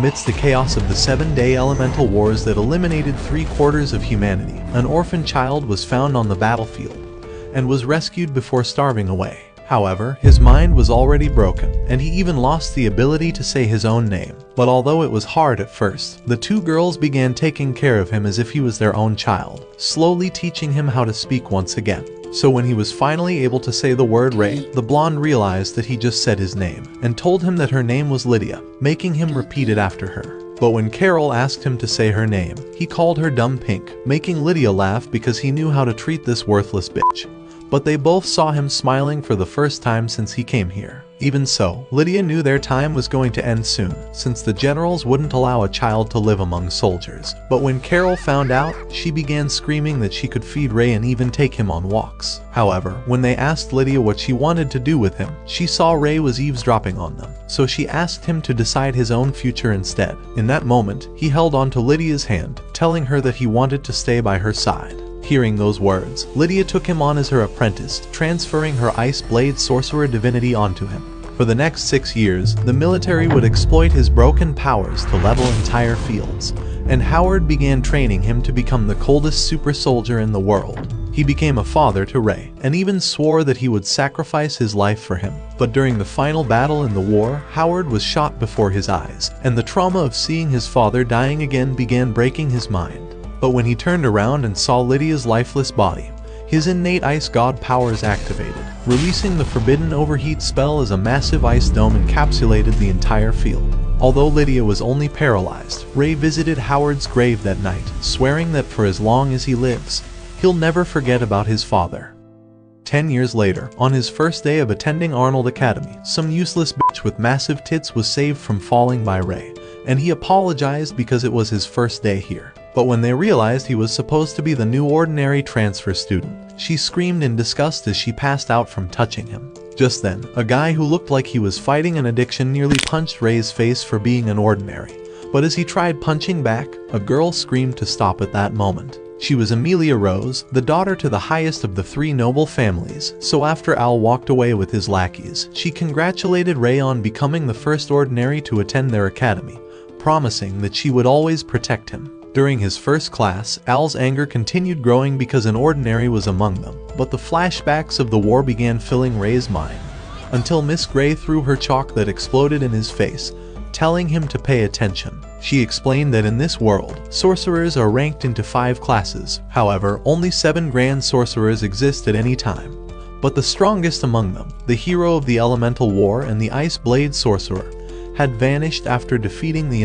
amidst the chaos of the 7-day elemental wars that eliminated 3/4 of humanity, an orphan child was found on the battlefield and was rescued before starving away. However, his mind was already broken, and he even lost the ability to say his own name. But although it was hard at first, the two girls began taking care of him as if he was their own child, slowly teaching him how to speak once again. So when he was finally able to say the word Ray, the blonde realized that he just said his name, and told him that her name was Lydia, making him repeat it after her. But when Carol asked him to say her name, he called her Dumb Pink, making Lydia laugh because he knew how to treat this worthless bitch. But they both saw him smiling for the first time since he came here. Even so, Lydia knew their time was going to end soon, since the generals wouldn't allow a child to live among soldiers. But when Carol found out, she began screaming that she could feed Ray and even take him on walks. However, when they asked Lydia what she wanted to do with him, she saw Ray was eavesdropping on them, so she asked him to decide his own future instead. In that moment, he held onto Lydia's hand, telling her that he wanted to stay by her side. Hearing those words, Lydia took him on as her apprentice, transferring her Ice Blade sorcerer divinity onto him. For the next 6 years, the military would exploit his broken powers to level entire fields, and Howard began training him to become the coldest super soldier in the world. He became a father to Ray, and even swore that he would sacrifice his life for him. But during the final battle in the war, Howard was shot before his eyes, and the trauma of seeing his father dying again began breaking his mind. But when he turned around and saw Lydia's lifeless body, his innate ice god powers activated, releasing the forbidden overheat spell as a massive ice dome encapsulated the entire field. Although Lydia was only paralyzed, Ray visited Howard's grave that night, swearing that for as long as he lives, he'll never forget about his father. 10 years later, on his first day of attending Arnold Academy, some useless bitch with massive tits was saved from falling by Ray, and he apologized because it was his first day here. But when they realized he was supposed to be the new ordinary transfer student, she screamed in disgust as she passed out from touching him. Just then, a guy who looked like he was fighting an addiction nearly punched Ray's face for being an ordinary. But as he tried punching back, a girl screamed to stop at that moment. She was Amelia Rose, the daughter to the highest of the 3 noble families, so after Al walked away with his lackeys, she congratulated Ray on becoming the first ordinary to attend their academy, promising that she would always protect him. During his first class, Al's anger continued growing because an ordinary was among them, but the flashbacks of the war began filling Ray's mind, until Miss Gray threw her chalk that exploded in his face, telling him to pay attention. She explained that in this world, sorcerers are ranked into 5 classes. However, only 7 grand sorcerers exist at any time. But the strongest among them, the hero of the elemental war and the Ice Blade sorcerer, had vanished after defeating the